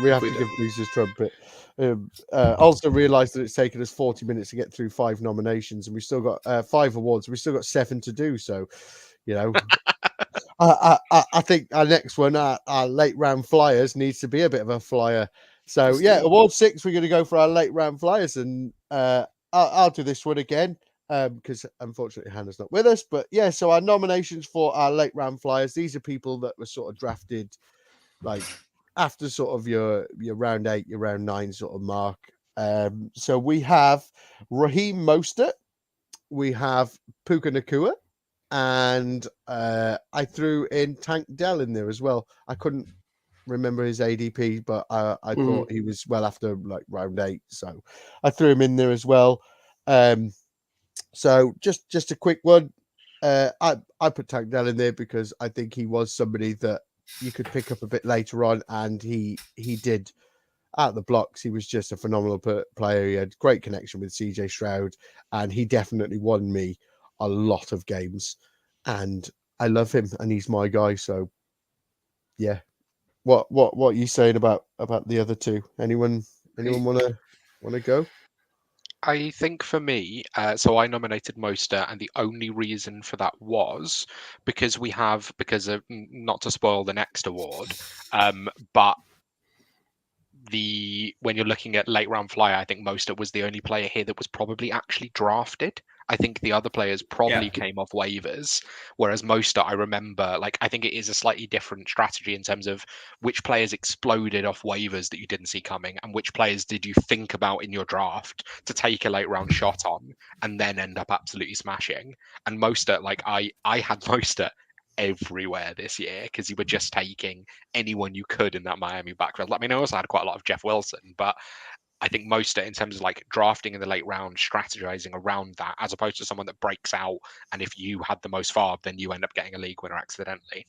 have to give Breece his trumpet. Also realised that it's taken us 40 minutes to get through 5 nominations, and we've still got 5 awards. We've still got 7 to do. So, I think our next one, our late round flyers, needs to be a bit of a flyer. So award 6, we're going to go for our late round flyers, and I'll do this one again. Because unfortunately Hannah's not with us, but so our nominations for our late round flyers, these are people that were sort of drafted after sort of your round 8, your round 9 sort of mark. So we have Raheem Mostert, we have Puka Nacua, and I threw in Tank Dell in there as well. I couldn't remember his ADP, but I thought he was well after round 8, so I threw him in there as well. So just a quick one. I put Tank Dell in there because I think he was somebody that you could pick up a bit later on, and he did out the blocks. He was just a phenomenal player. He had great connection with CJ Stroud, and he definitely won me a lot of games. And I love him, and he's my guy. So, yeah. What are you saying about the other two? Anyone wanna go? I think for me, so I nominated Mostert, and the only reason for that was because not to spoil the next award, but when you're looking at late round flyer, I think Mostert was the only player here that was probably actually drafted. I think the other players probably came off waivers, whereas Mostert, I remember, like, I think it is a slightly different strategy in terms of which players exploded off waivers that you didn't see coming, and which players did you think about in your draft to take a late round shot on and then end up absolutely smashing. And Mostert, like, I had Mostert everywhere this year because you were just taking anyone you could in that Miami backfield. I mean, I also had quite a lot of Jeff Wilson, but I think Mostert, in terms of like drafting in the late round, strategizing around that, as opposed to someone that breaks out, and if you had the most FARB, then you end up getting a league winner accidentally.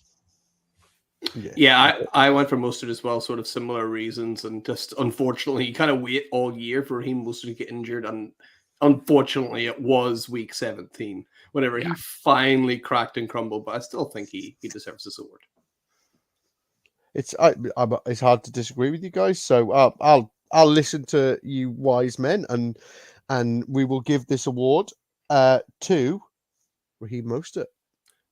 Yeah, I went for Mostert as well, sort of similar reasons, and just unfortunately, you kind of wait all year for Raheem Mostert to get injured, and unfortunately, it was week 17 whenever he finally cracked and crumbled. But I still think he deserves this award. It's hard to disagree with you guys. So I'll listen to you wise men, and we will give this award to Raheem Mostert.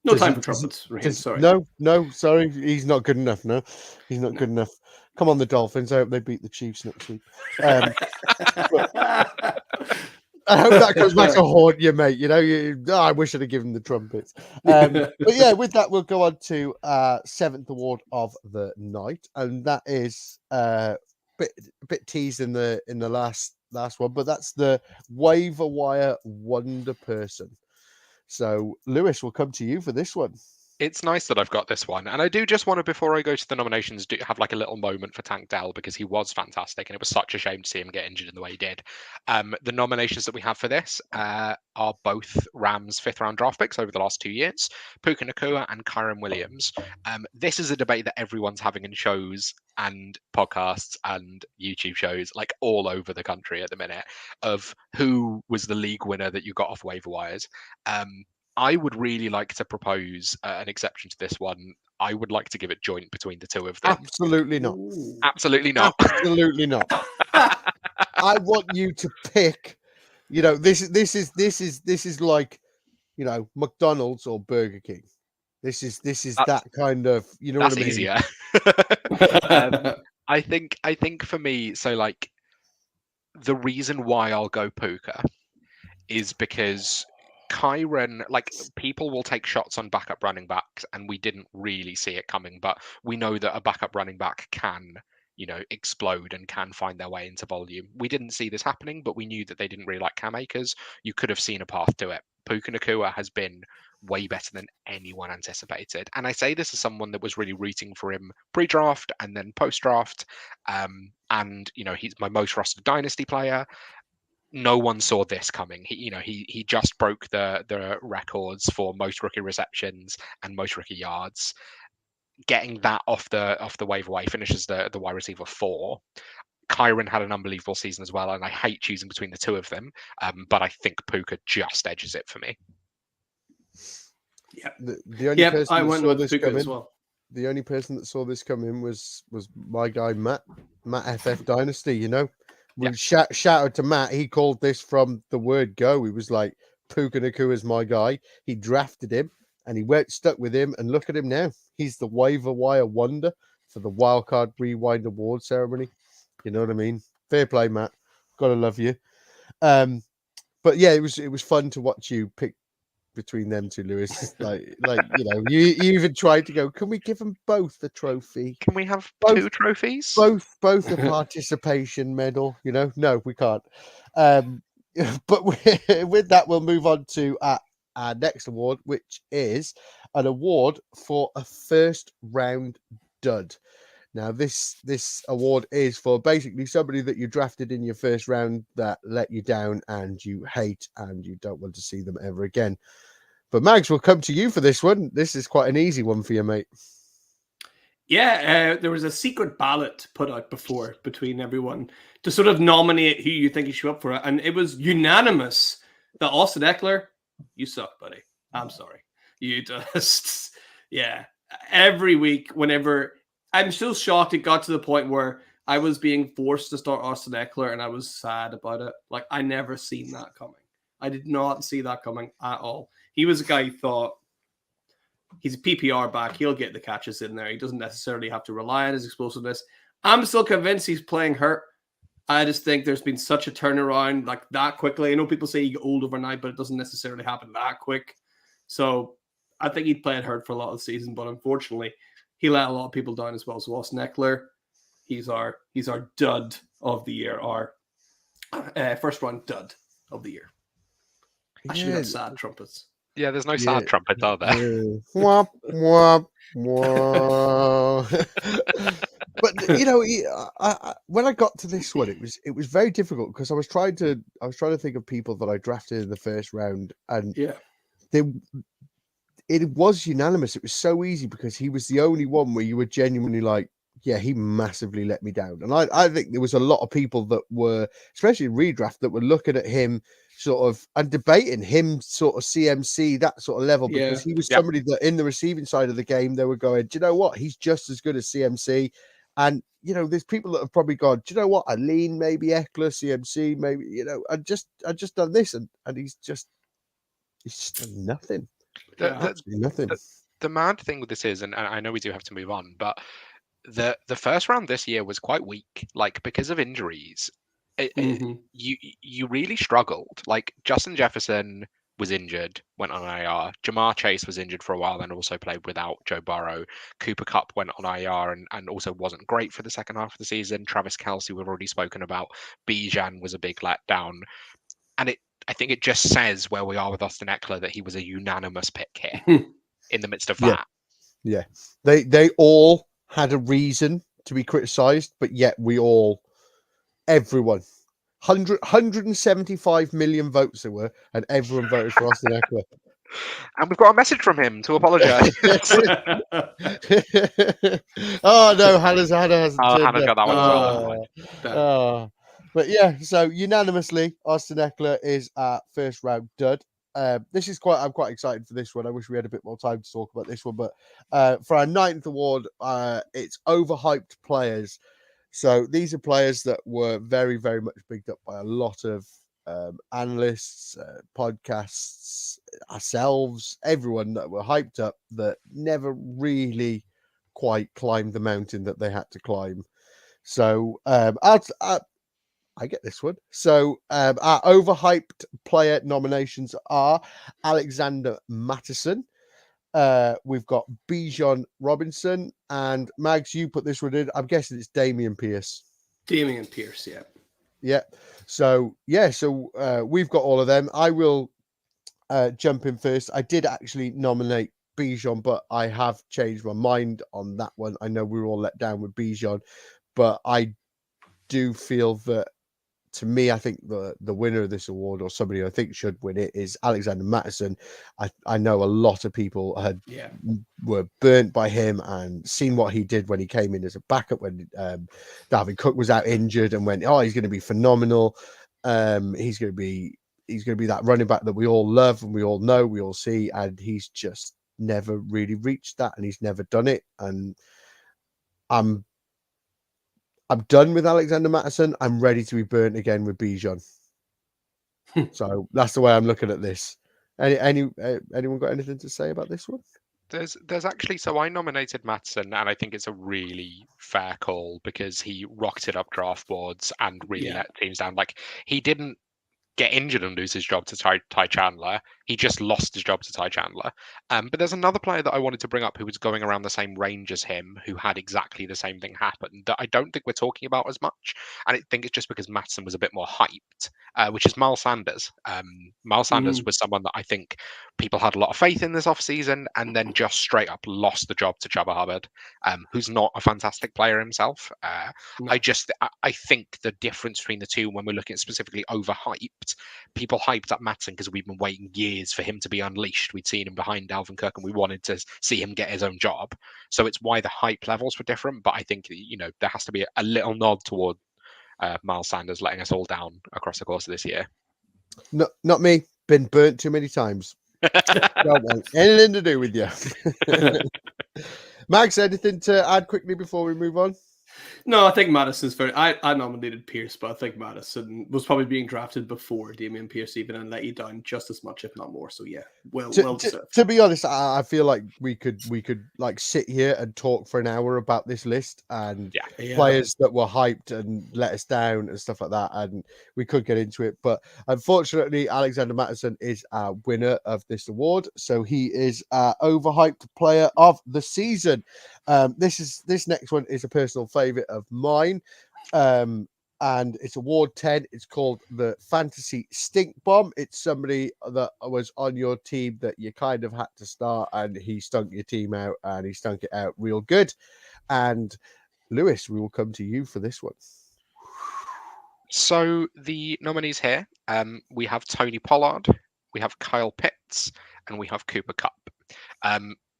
No time for trumpets, Raheem. Sorry. No, sorry, he's not good enough. No, he's not good enough. Come on, the Dolphins. I hope they beat the Chiefs next week. I hope that comes back to haunt you, mate. You know, I wish I'd have given the trumpets. But yeah, with that, we'll go on to seventh award of the night, and that is a bit teased in the last one, but that's the waiver wire wonder person. So, Lewis, we'll come to you for this one. It's nice that I've got this one. And I do just want to, before I go to the nominations, have like a little moment for Tank Dell, because he was fantastic and it was such a shame to see him get injured in the way he did. The nominations that we have for this are both Rams 5th round draft picks over the last 2 years, Puka Nacua and Kyren Williams. This is a debate that everyone's having in shows and podcasts and YouTube shows like all over the country at the minute, of who was the league winner that you got off waiver wires. I would really like to propose an exception to this one. I would like to give it joint between the two of them. Absolutely not. Absolutely not. Absolutely not. I want you to pick. You know, this is like, you know, McDonald's or Burger King. This is that kind of, you know, that's what I mean? Easier. I think for me, so like the reason why I'll go Puka is because Kyren, like, people will take shots on backup running backs, and we didn't really see it coming, but we know that a backup running back can, you know, explode and can find their way into volume. We didn't see this happening, but we knew that they didn't really like Cam Akers. You could have seen a path to it. Puka Nacua has been way better than anyone anticipated. And I say this as someone that was really rooting for him pre-draft and then post-draft. And, you know, he's my most rostered dynasty player. No one saw this coming. He just broke the records for most rookie receptions and most rookie yards. Getting that off the waiver wire, finishes the wide receiver 4. Kyren had an unbelievable season as well, and I hate choosing between the two of them. But I think Puka just edges it for me. Yeah, the only person I went with Puka as well. The only person that saw this come in was my guy Matt FF Dynasty. You know. Shout out to Matt. He called this from the word go. He was like, Puka Nacua is my guy. He drafted him and he stuck with him. And look at him now. He's the waiver wire wonder for the Wildcard Rewind Award ceremony. You know what I mean? Fair play, Matt. Gotta love you. But yeah, it was fun to watch you pick between them two, Lewis. like you know, you even tried to go, can we give them both a trophy? Can we have two trophies? Both a participation medal, you know? No, we can't. But with that, we'll move on to our next award, which is an award for a first round dud. Now, this award is for basically somebody that you drafted in your first round that let you down and you hate and you don't want to see them ever again. But Mags, we'll come to you for this one. This is quite an easy one for you, mate. Yeah, there was a secret ballot put out before between everyone to sort of nominate who you think you should up for it, and it was unanimous that Austin Eckler, you suck, buddy. I'm sorry. You just, yeah. Every week, whenever I'm still shocked, it got to the point where I was being forced to start Austin Eckler, and I was sad about it. Like, I never seen that coming. I did not see that coming at all. He was a guy who thought, he's a PPR back. He'll get the catches in there. He doesn't necessarily have to rely on his explosiveness. I'm still convinced he's playing hurt. I just think there's been such a turnaround like that quickly. I know people say you get old overnight, but it doesn't necessarily happen that quick. So I think he'd played hurt for a lot of the season, but unfortunately, he let a lot of people down as well. So Austin Eckler, he's our dud of the year, our first round dud of the year. I should have got sad trumpets. Yeah, there's no sad trumpets, are there? Womp, womp, womp. But you know, when I got to this one, it was very difficult because I was trying to think of people that I drafted in the first round, and it was unanimous. It was so easy because he was the only one where you were genuinely like, yeah, he massively let me down. And I think there was a lot of people that were, especially in redraft, that were looking at him sort of and debating him sort of CMC, that sort of level, because he was somebody that in the receiving side of the game, they were going, do you know what? He's just as good as CMC. And, you know, there's people that have probably gone, do you know what? I lean maybe Eckler, CMC, maybe, you know, I just done this. And he's just done nothing. Nothing. The mad thing with this is, and I know we do have to move on, but the first round this year was quite weak, like because of injuries. You really struggled. Like Justin Jefferson was injured, went on IR. Jamar Chase was injured for a while, then also played without Joe Burrow. Cooper Kupp went on IR and also wasn't great for the second half of the season. Travis Kelce, we've already spoken about. Bijan was a big letdown. And I think it just says where we are with Austin Eckler that he was a unanimous pick here in the midst of that. Yeah. They all had a reason to be criticised, but yet everyone, 175 million votes there were, and everyone voted for Austin Eckler. And we've got a message from him to apologise. Oh no, Hannah hasn't. Hannah got that one as well. But yeah, so unanimously, Austin Eckler is our first round dud. I'm quite excited for this one. I wish we had a bit more time to talk about this one, but for our 9th award, it's overhyped players. So these are players that were very, very much bigged up by a lot of analysts, podcasts, ourselves, everyone that were hyped up that never really quite climbed the mountain that they had to climb. So I get this one. So our overhyped player nominations are Alexander Mattison. We've got Bijan Robinson, and Mags, you put this one in. I'm guessing it's Dameon Pierce. Dameon Pierce, yeah. Yeah. So we've got all of them. I will jump in first. I did actually nominate Bijan, but I have changed my mind on that one. I know we were all let down with Bijan, but I do feel that, to me, I think the winner of this award, or somebody I think should win it, is Alexander Mattison. I know a lot of people were burnt by him and seen what he did when he came in as a backup when Dalvin Cook was out injured, and went, oh, he's going to be phenomenal. He's going to be that running back that we all love and we all know, we all see, and he's just never really reached that, and he's never done it. And I'm done with Alexander Mattison. I'm ready to be burnt again with Bijan. So that's the way I'm looking at this. Anyone got anything to say about this one? There's actually, so I nominated Mattison, and I think it's a really fair call because he rocketed up draft boards and really let teams down. Like, he didn't get injured and lose his job to Ty Chandler. He just lost his job to Ty Chandler. But there's another player that I wanted to bring up who was going around the same range as him, who had exactly the same thing happen, that I don't think we're talking about as much. And I think it's just because Mattison was a bit more hyped, which is Miles Sanders. Miles Sanders was someone that I think people had a lot of faith in this offseason, and then just straight up lost the job to Chuba Hubbard, who's not a fantastic player himself. I think the difference between the two when we're looking at specifically overhyped People hyped up Maatsen because we've been waiting years for him to be unleashed. We'd seen him behind Dalvin Cook, and we wanted to see him get his own job. So it's why the hype levels were different. But I think, there has to be a little nod toward Miles Sanders letting us all down across the course of this year. No, not me. Been burnt too many times. Don't want anything to do with you. Max, anything to add quickly before we move on? No, I think Madison's very. I nominated Pierce, but I think Madison was probably being drafted before Damian Pierce even, and let you down just as much, if not more. So yeah, well deserved. To be honest, I feel like we could like sit here and talk for an hour about this list and players that were hyped and let us down and stuff like that, and we could get into it. But unfortunately, Alexander Mattison is our winner of this award, so he is our overhyped player of the season. This next one is a personal favorite of mine, and it's award 10. It's called the Fantasy Stink Bomb. It's somebody that was on your team that you kind of had to start, and he stunk your team out, and he stunk it out real good. And Lewis, we will come to you for this one. So the nominees here, we have Tony Pollard, we have Kyle Pitts, and we have Cooper Kupp.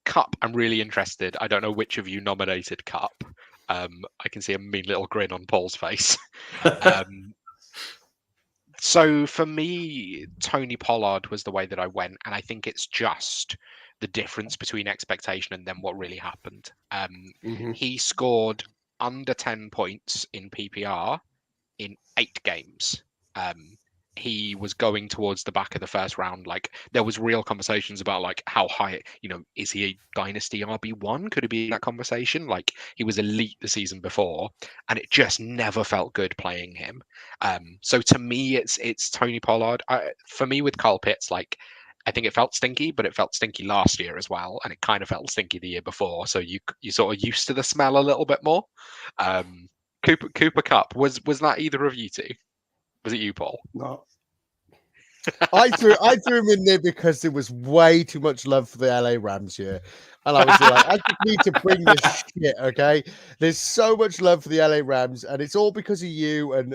Cup, I'm really interested. I don't know which of you nominated Cup. I can see a mean little grin on Paul's face. So for me, Tony Pollard was the way that I went, and I think it's just the difference between expectation and then what really happened. He scored under 10 points in PPR in 8 games. He was going towards the back of the first round. Like, there was real conversations about like how high, is he a dynasty RB1? Could he be in that conversation? Like, he was elite the season before, and it just never felt good playing him. So to me, it's Tony Pollard. For me, with Kyle Pitts, like, I think it felt stinky, but it felt stinky last year as well, and it kind of felt stinky the year before. So you sort of used to the smell a little bit more. Cooper Kupp, was that either of you two? Was it you, Paul? No. I threw him in there because there was way too much love for the LA Rams here. And I was like, I just need to bring this shit, okay? There's so much love for the LA Rams, and it's all because of you. And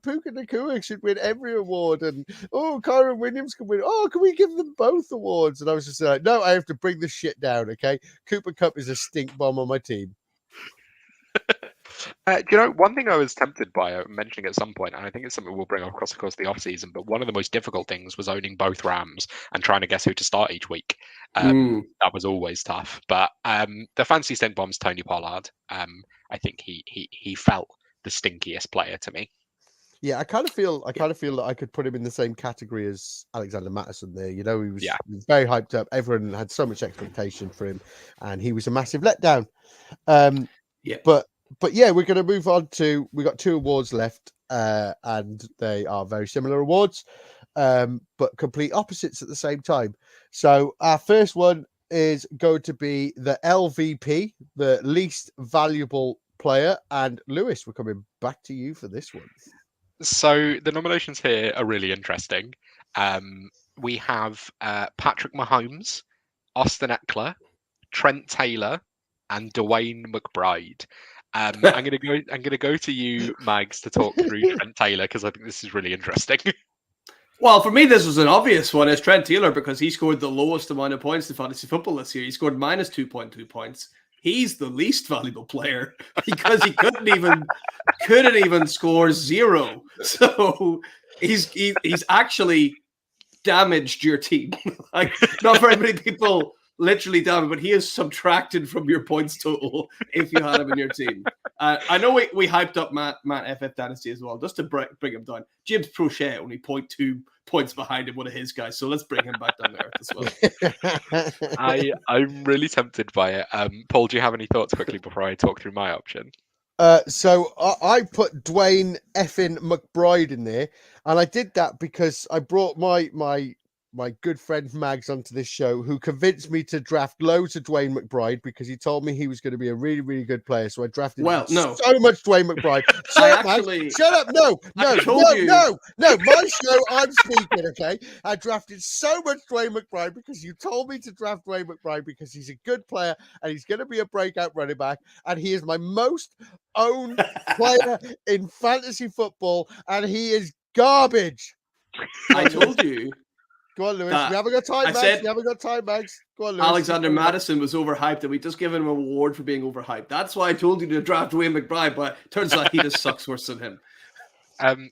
Puka Nacua should win every award. And Kyron Williams can win. Can we give them both awards? And I was just like, no, I have to bring this shit down, okay? Cooper Kupp is a stink bomb on my team. One thing I was tempted by mentioning at some point, and I think it's something we'll bring across the course of the offseason, but one of the most difficult things was owning both Rams and trying to guess who to start each week. That was always tough. But the fancy stink bomb's Tony Pollard. I think he felt the stinkiest player to me. Yeah, I kind of feel that I could put him in the same category as Alexander Mattison there. He was very hyped up. Everyone had so much expectation for him, and he was a massive letdown. But yeah, we're going to move on to, we got 2 awards left, and they are very similar awards, but complete opposites at the same time. So our first one is going to be the LVP, the least valuable player. And Lewis, we're coming back to you for this one. So the nominations here are really interesting. We have Patrick Mahomes, Austin Eckler, Trent Taylor, and Dwayne McBride. I'm gonna go to you, Mags, to talk through Trent Taylor, because I think this is really interesting. Well, for me, this was an obvious one. It's Trent Taylor, because he scored the lowest amount of points in fantasy football this year. He scored minus 2.2 points. He's the least valuable player because he couldn't even score 0. So he's actually damaged your team. Like, not very many people literally damaged, but he is subtracted from your points total if you had him in your team. I know we hyped up Matt FF Dynasty as well, just to bring him down. James Prochet only 0.2 points behind him, one of his guys. So let's bring him back down there as well. I'm really tempted by it. Paul, do you have any thoughts quickly before I talk through my option? So I put Dwayne effing McBride in there, and I did that because I brought my good friend Mags onto this show, who convinced me to draft loads of Dwayne McBride because he told me he was going to be a really, really good player. So I drafted so much Dwayne McBride. Shut up. No. My show, I'm speaking, okay? I drafted so much Dwayne McBride because you told me to draft Dwayne McBride because he's a good player and he's going to be a breakout running back. And he is my most owned player in fantasy football, and he is garbage. I told you Go on, Lewis. that We haven't got time, I Mags. said We haven't got time, Mags. Go on, Lewis. Alexander Madison was overhyped, and we just give him an award for being overhyped. That's why I told you to draft Wayne McBride, but turns out he just sucks worse than him.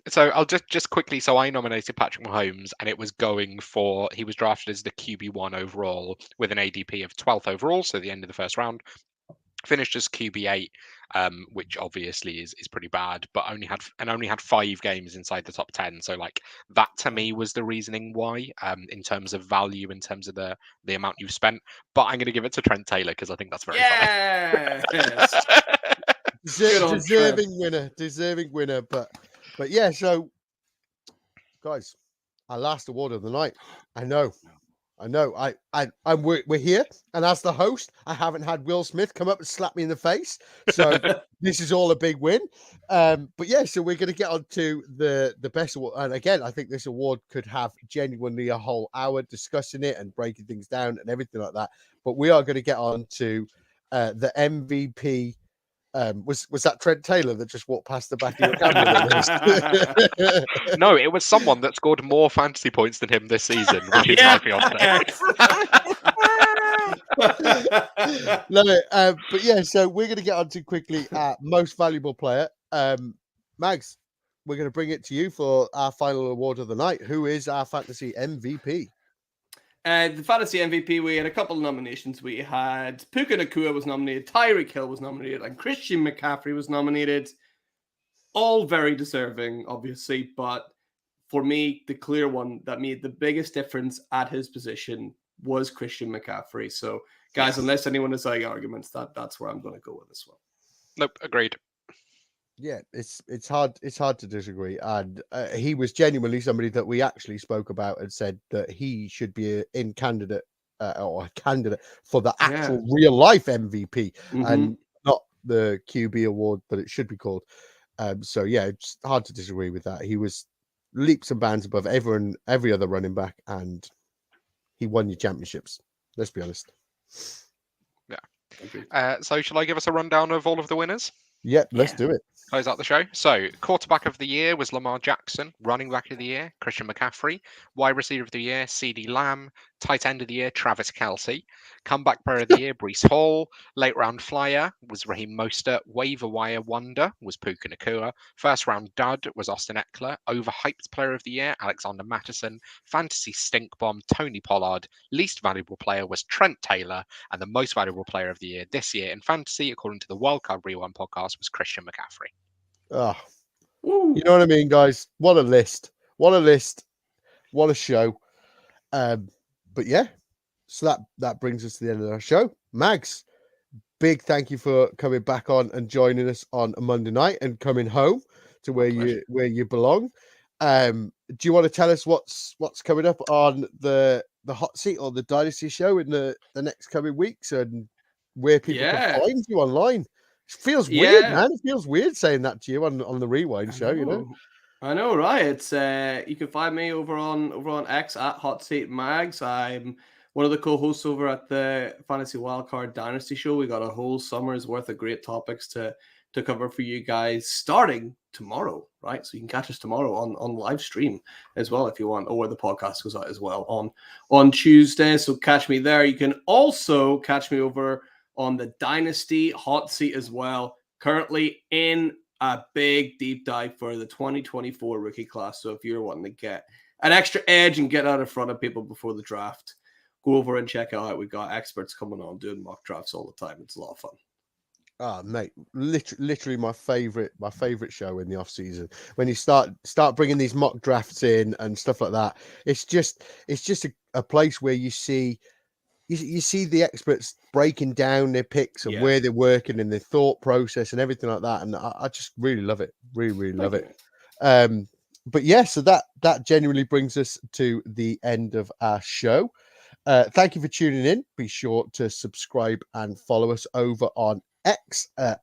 So I'll just quickly. So I nominated Patrick Mahomes, and it was going for he was drafted as the QB1 overall with an ADP of 12th overall, so the end of the first round. Finished as QB8, which obviously is pretty bad, but only had 5 games inside the top 10. So like that to me was the reasoning why, in terms of value, in terms of the amount you've spent. But I'm going to give it to Trent Taylor because I think that's very funny. Deserving winner. But yeah. So, guys, our last award of the night. I know. We're here, and as the host, I haven't had Will Smith come up and slap me in the face, so this is all a big win. But yeah, so we're going to get on to the best award, and again, I think this award could have genuinely a whole hour discussing it and breaking things down and everything like that. But we are going to get on to the MVP. Was that Trent Taylor that just walked past the back of your camera? No, it was someone that scored more fantasy points than him this season, which is my fiance. No, but yeah, so we're going to get on to quickly most valuable player. Mags, we're going to bring it to you for our final award of the night. Who is our fantasy MVP? The fantasy MVP, we had a couple of nominations. We had Puka Nacua was nominated, Tyreek Hill was nominated, and Christian McCaffrey was nominated. All very deserving, obviously, but for me, the clear one that made the biggest difference at his position was Christian McCaffrey. So, guys, unless anyone has any arguments, that's where I'm going to go with this one. Nope, agreed. Yeah, it's hard to disagree, and he was genuinely somebody that we actually spoke about and said that he should be a candidate for the actual real life MVP and not the QB award that it should be called. So yeah, it's hard to disagree with that. He was leaps and bounds above every other running back, and he won your championships. Let's be honest. Yeah. So shall I give us a rundown of all of the winners? Yep, let's do it. Close out the show. So, quarterback of the year was Lamar Jackson. Running back of the year, Christian McCaffrey. Wide receiver of the year, CeeDee Lamb. Tight end of the year, Travis Kelce. Comeback player of the year, Breece Hall. Late round flyer was Raheem Mostert. Waiver wire wonder was Puka Nacua. First round dud was Austin Eckler. Overhyped player of the year, Alexander Mattison. Fantasy stink bomb, Tony Pollard. Least valuable player was Trent Taylor. And the most valuable player of the year this year in fantasy, according to the Wildcard Rewind podcast, was Christian McCaffrey. Oh, you know what I mean, guys? What a list. What a show. But yeah, so that brings us to the end of our show. Mags, big thank you for coming back on and joining us on a Monday night and coming home to where you belong. Do you want to tell us what's coming up on the hot seat or the Dynasty show in the next coming weeks and where people can find you online? It feels weird, man. It feels weird saying that to you on the Rewind show, you know. I know, right? It's you can find me over on X at Hot Seat Mags. I'm one of the co-hosts over at the Fantasy Wildcard Dynasty show. We got a whole summer's worth of great topics to cover for you guys starting tomorrow, right? So you can catch us tomorrow on live stream as well if you want, or the podcast goes out as well on Tuesday. So catch me there. You can also catch me over on the Dynasty Hot Seat as well. Currently in a big deep dive for the 2024 rookie class. So if you're wanting to get an extra edge and get out in front of people before the draft, go over and check it out. We've got experts coming on doing mock drafts all the time. It's a lot of fun. Oh, mate, literally my favorite show in the off season. When you start bringing these mock drafts in and stuff like that, it's just a place where you see the experts breaking down their picks and where they're working and their thought process and everything like that. And I just really love it. Really love it. But yeah, so that genuinely brings us to the end of our show. Thank you for tuning in. Be sure to subscribe and follow us over on X at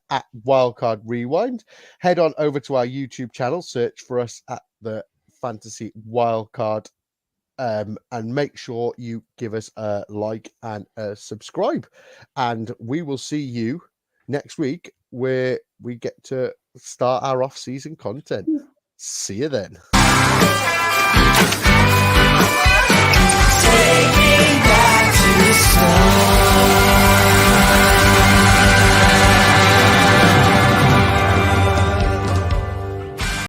Wildcard Rewind. Head on over to our YouTube channel, search for us at the Fantasy Wildcard. And make sure you give us a like and a subscribe. And we will see you next week where we get to start our off-season content. See you then.